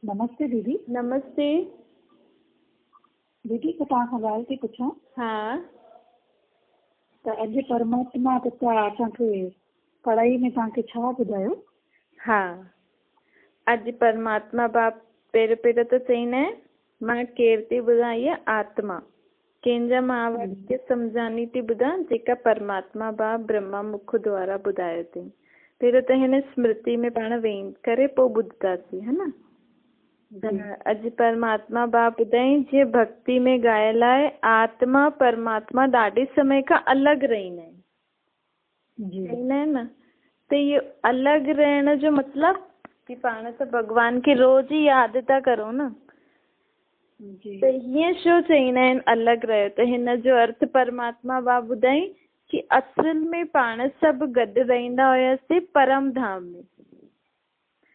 नमस्ते दीदी। नमस्ते दीदी को तव्हां खां ॻाल्हि थी पुछां हाँ त अॼु परमात्मा पिता असांखे पढ़ाई में तव्हांखे छा ॿुधायो? हाँ अॼु परमात्मा बाप पहिरियों त चईंदा आहिनि मां केर थी ॿुधां इहा आत्मा कंहिंजा मां वाक्य सम्झानी थी ॿुधां जेका परमात्मा बाप ब्रह्मा मुख द्वारा ॿुधायो अथई। पहिरियों त हिन स्मृति में पाण वेही करे पोइ ॿुधंदासीं है न। अॼु परमात्मा बाप ॿुधाई जीअं भक्ति में ॻायल आहे आत्मा परमात्मा ॾाढे समय खां अलॻि रहंदा आहिनि चईंदा आहिनि न। त इहो अलॻि रहण जो मतिलब कि पाण त भॻवान खे रोज़ ई यादि था करूं न। त हीअं छो चईंदा आहिनि अलॻि रहियो? त हिन जो अर्थ परमात्मा बाप ॿुधाई कि असुल में पाण सभु गॾु रहंदा हुआसीं परम धाम में,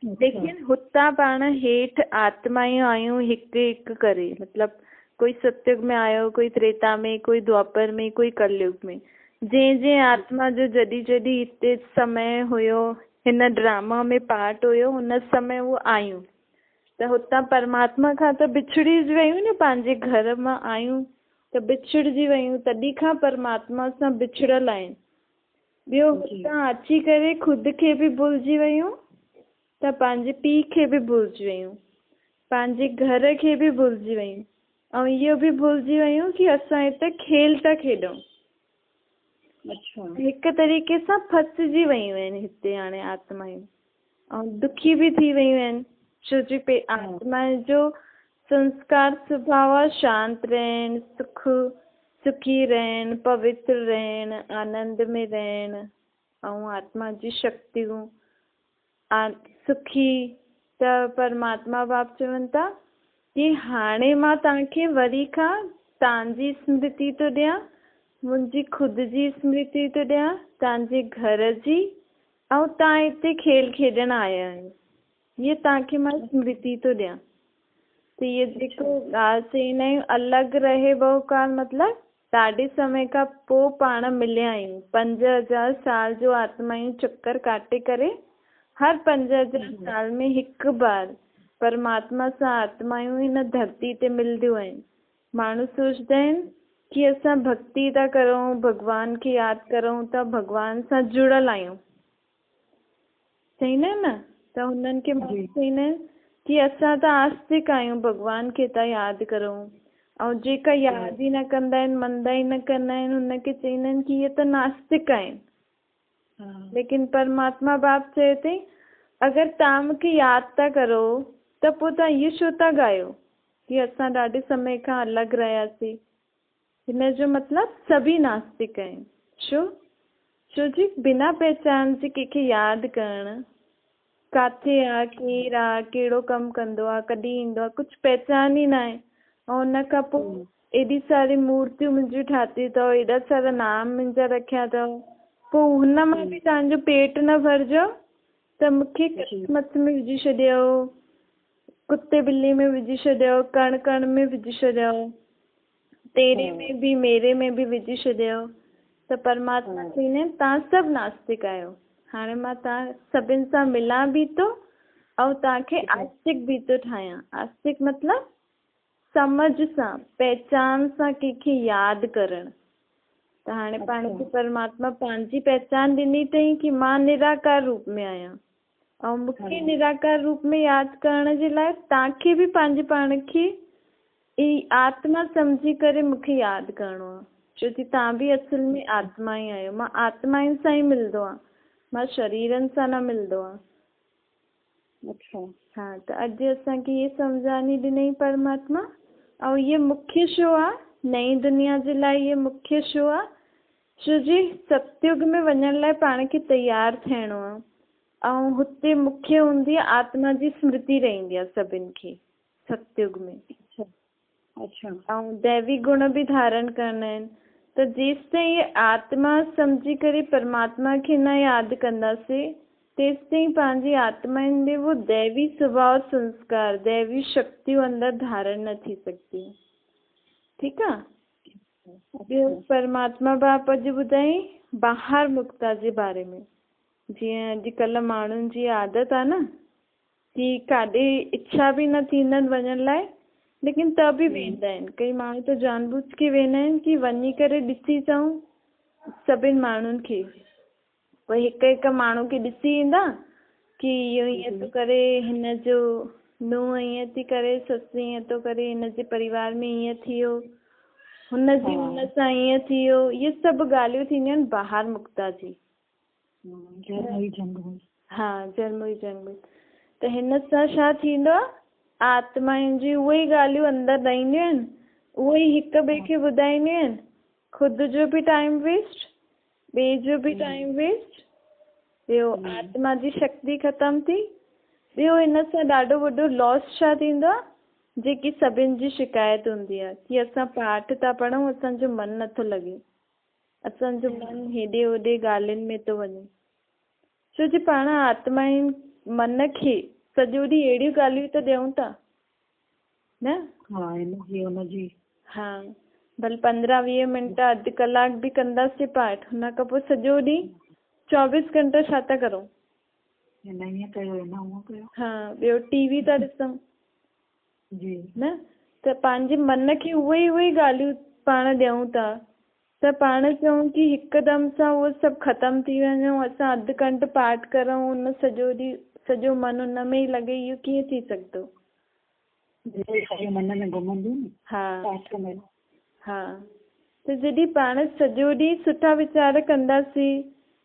लेकिन हुतां पाण हेठि आत्मायूं आहियूं हिकु हिकु करे। मतलब कोई सतयुग में आयो, कोई त्रेता में, कोई द्वापर में, कोई कलयुग में। जंहिं आत्मा जो जॾहिं जॾहिं हिते समय हुयो हिन ड्रामा में पार्ट हुयो हुन समय उहो आहियूं। त हुतां परमात्मा खां त बिछड़ी वियूं न, पंहिंजे घर मां आहियूं त बिछड़जी वियूं, तॾहिं खां परमात्मा सां बिछड़ल आहिनि। ॿियो हुतां अची करे ख़ुदि खे बि भुलिजी वियूं त पंहिंजे पीउ खे बि भुलिजी वियूं, पंहिंजे घर खे बि भुलिजी वियूं, ऐं इहो बि भुलिजी वियूं कि असां हिते खेल था खेॾूं। हिकु तरीक़े सां फसिजी वियूं आहिनि हिते हाणे आत्मायूं, ऐं दुखी बि थी वियूं आहिनि छो जो आत्मा जो संस्कार स्वभाव आहे शांत रहन, सुखी रहन, पवित्र रहन, आनंद में रहन, ऐं आत्मा जी शक्तियूं सुखी। त परमात्मा बाप चवनि था कि हाणे मां तव्हांखे वरी खां तव्हांजी स्मृति थो ॾियां, मुंहिंजी ख़ुदि जी स्मृति थो ॾियां, तव्हांजे घर जी, ऐं तव्हां हिते खेल खेॾण आया आहियो, ये तव्हांखे मां स्मृति थो ॾियां। त इहे जेको ॻाल्हि चईंदा आहियूं अलॻि रहे बहुकाल मतलब ॾाढे समय खां पोइ पाण मिलिया आहियूं। 5000 साल जो आत्मायूं चक्कर काटे करे हर 5000 साल में हिकु बार परमात्मा सां आत्मायूं हिन धरती ते मिलंदियूं आहिनि। माण्हू सोचदा आहिनि कि असां भक्ति था करूं, भॻवान खे यादि करूं त भॻवान सां जुड़ल आहियूं, चईंदा आहिनि न। त हुननि खे माण्हू चईंदा आहिनि कि असां त आस्तिक आहियूं, भॻवान खे था यादि करूं, ऐं जेका यादि ई न कंदा आहिनि, मञदा ई न कंदा आहिनि, हुनखे चईंदा आहिनि कि इहे त नास्तिक आहिनि। लेकिन परमात्मा बाप चए थी अगरि तव्हां मूंखे यादि था करो त पोइ तव्हां इहो छो था ॻायो कि असां ॾाढे समय खां अलॻि रहियासीं। हिन जो मतिलब सभी नास्तिक आहिनि। छो जी बिना पहचान जे कंहिंखे यादि करणु, काथे आहे, केरु आहे, कहिड़ो कमु कंदो आहे, कॾहिं ईंदो आहे, कुझु पहचान ई न आहे। ऐं हुन खां पोइ एॾी सारी मूर्तियूं मुंहिंजियूं ठाती अथव, एॾा सारा नाम मुंहिंजा रखिया अथव, पोइ हुन मां बि तव्हांजो पेट न भरिजो त मूंखे किस्मत में विझी छॾियो, कुते ॿिली में विझी छॾियो, कण कण में विझी छॾियो, तेरे में बि मेरे में बि विझी छॾियो। त परमात्मा चईंदा आहिनि तव्हां सभु नास्तिक आहियो। हाणे मां तव्हां सभिनि सां मिलां बि थो ऐं तव्हांखे आस्तिक बि थो ठाहियां। आस्तिक मतिलब समझ सां, पहचान सां कंहिंखे यादि करणु। त हाणे पाण खे परमात्मा पंहिंजी पहचान ॾिनी अथई कि मां निराकार रूप में आहियां, ऐं मूंखे निराकार रूप में यादि करण जे लाइ तव्हांखे बि पंहिंजे पाण खे ई आत्मा सम्झी करे मूंखे यादि करिणो आहे। छो कि तव्हां बि असुल में आत्मा ई आहियो। मां आत्माउनि सां ई मिलंदो आहे, मां शरीरनि सां न मिलंदो आहे। हाँ, त अॼु असांखे इहे सम्झानी ॾिनई परमात्मा। ऐं इहे मुख्य छो आहे नई दुनिया जे लाइ? इहे मुख्य छो आहे छो जी सतयुग में वञण लाइ पाण खे तयारु थियणो आहे, ऐं हुते मुख्य हूंदी आहे आत्मा जी स्मृति रहंदी आहे सभिनि खे सतयुग में। ऐं दैवी गुण बि धारण करणा आहिनि। त जेसि ताईं इहे आत्मा सम्झी करे परमात्मा खे न यादि कंदासीं तेसि ताईं पंहिंजी आत्माउनि में वो दैवी स्वभाव संस्कार, दैवी शक्तियूं अंदरि धारण न थी सघंदी। ठीकु आहे। ॿियो परमात्मा बाप अॼु ॿुधाई ॿाहिरि मुक्ता जे बारे में। जीअं अॼुकल्ह माण्हुनि जी आदत आहे न की काॾे इच्छा बि न थींदनि वञण लाइ, लेकिन त बि वेंदा आहिनि। कई माण्हू त जानबूझ के वेंदा आहिनि की वञी करे ॾिसी अचूं सभिनि माण्हुनि खे। पोइ हिक हिक माण्हू खे ॾिसी ईंदा की इहो ईअं थो करे, हिन जो नुंहुं ईअं थी करे, ससु ईअं थो करे, हिन जे परिवार में ईअं थी वियो, हुनजी हुन सां ईअं थी वियो। इहे सभु ॻाल्हियूं थींदियूं आहिनि ॿाहिरि मुक्ता जी। हा, जन्म जन्म। त हिन सां छा थींदो आहे, आत्माउनि जी उहे ई ॻाल्हियूं अंदरि रहंदियूं आहिनि, उहे ई हिक ॿिए खे ॿुधाईंदियूं आहिनि। ख़ुदि जो बि टाइम वेस्ट, ॿिए जो बि टाइम वेस्ट, ॿियो आत्मा जी शक्ति ख़तम थी। ॿियो हिन सां ॾाढो वॾो लॉस छा थींदो आहे, जेकी सभिनि जी शिकायत हूंदी आहे की असां पाठ था पढ़ूं, असांजो मन नथो लॻे, असांजो मन हेॾे होॾे ॻाल्हियुनि में थो वञे। छो जे पाण आत्माउनि मन खे सॼो ॾींहुं अहिड़ियूं ॻाल्हियूं त ॾियूं था न। हा, भले 15-20 मिंट अधु कलाक बि कंदासीं पाठ, हुन खां पोइ सॼो ॾींहुं 24 घंटा छा था करूं? हा, ॿियो टीवी था ॾिसूं न। त पंहिंजे मन खे उहे ई ॻाल्हियूं पाण ॾियूं था। त पाण चऊं की हिकदमि सां उहो सभु ख़तमु थी वञूं, असां अधु घंटो पाठ करूं, हुन सॼो ॾींहुं सॼो मन हुन में ई लॻे, इहो कीअं थी सघंदो? मन में घुमंदियूं न। हा, त जॾहिं पाण सॼो ॾींहुं सुठा वीचार कंदासीं,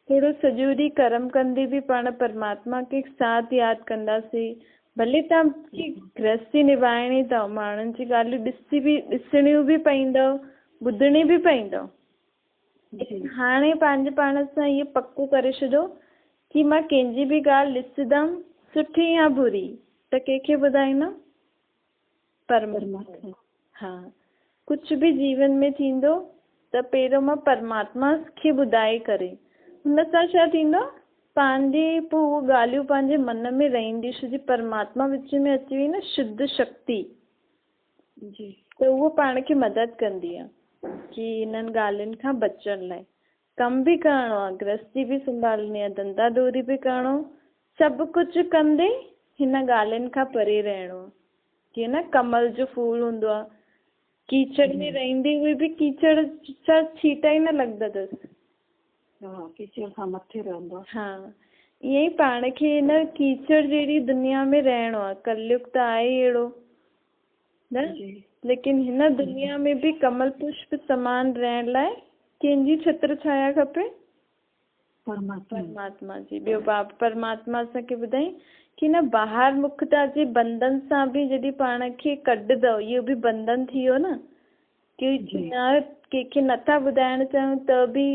थोरो सॼो ॾींहुं कर्म कंदे बि पाण परमात्मा खे साथ यादि कंदासीं। भले तव्हां गृहस्थी निभाइणी अथव, माण्हुनि जी ॻाल्हियूं ॾिसणियूं बि पवंदव, ॿुधणी बि पवंदव। हाणे पंहिंजे पाण सां इहो पको करे छॾियो की मां कंहिंजी बि ॻाल्हि ॾिसंदमि, सुठी या बुरी, त कंहिंखे ॿुधाईंदमि? परमात्मा। हा, कुझु बि जीवन में थींदो त पहिरियों मां परमात्मा खे ॿुधाए करे, हुन सां छा थींदो, पंहिंजे पोइ उहो ॻाल्हियूं पंहिंजे मन में रहंदियूं। छो जी परमात्मा विच में अची वई न, शुद्ध शक्ति, त उहो पाण खे मदद कंदी आहे की हिननि ॻाल्हियुनि खां बचण लाइ। कम बि करिणो आहे, गृहस्थी बि संभालणी आहे, धंधा धूरी बि करिणो, सभु कुझु कंदे हिन ॻाल्हियुनि खां परे रहणो आहे। जीअं न कमल जो फूल हूंदो आहे, कीचड़ में रहंदे हुए बि कीचड़ सां छीटा ई न लॻंदा अथसि। कीचड़ खां मथे रहंदो आहे। हा, ईअं ई पाण खे हिन कीचड़ जहिड़ी दुनिया में रहणो आहे। कलयुग त आहे ई अहिड़ो न, लेकिन हिन दुनिया में बि कमल पुष्प समान रहण लाइ कंहिंजी छत्र छाया खपे? परमात्मा जी। ॿियो परमात्मा असांखे ॿुधाई की न, ॿाहिरि मुक्ता जे बंधन सां बि जॾहिं पाण खे कढंदव, इहो बि बंधन थी वियो न, की न कंहिंखे नथा ॿुधाइण चाहियूं त बि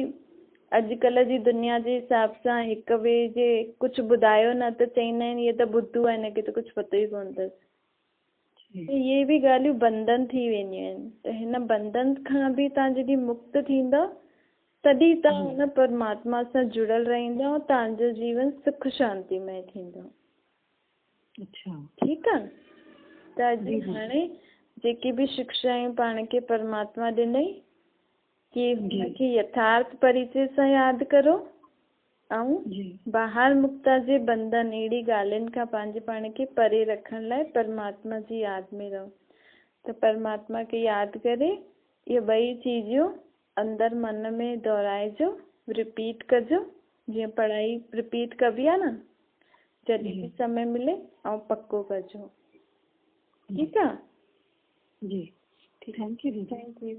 अॼुकल्ह जी दुनिया जे हिसाब सां हिक ॿिए जे कुझु ॿुधायो न त चवंदा आहिनि इहे त ॿुधो आहे, हिनखे त कुझु पतो ई कोन अथसि। इहे बि ॻाल्हियूं बंधन थी वेंदियूं आहिनि। त हिन बंधन खां बि तव्हां जॾहिं मुक्त थींदव, तॾहिं तव्हां हुन परमात्मा सां जुड़ियल रहंदव, तव्हांजो जीवन सुख शांतिमय थींदो। ठीकु आहे। त अॼु हाणे जेकी बि शिक्षाऊं पाण खे परमात्मा ॾिनई, की हुनखे यथार्थ परिचय सां यादि करो, ऐं ॿाहिरि मुक्ता जे बंधन अहिड़ी ॻाल्हियुनि खां पंहिंजे पाण खे परे रखण लाइ परमात्मा जी यादि में रहो। त परमात्मा खे यादि करे इहे ॿई चीजूं अंदरि मन में दोहराइजो, रिपीट कजो, जीअं पढ़ाई रिपीट कबी आहे न, जॾहिं बि समय मिले ऐं पको कजो। ठीकु आहे जी। Thank you.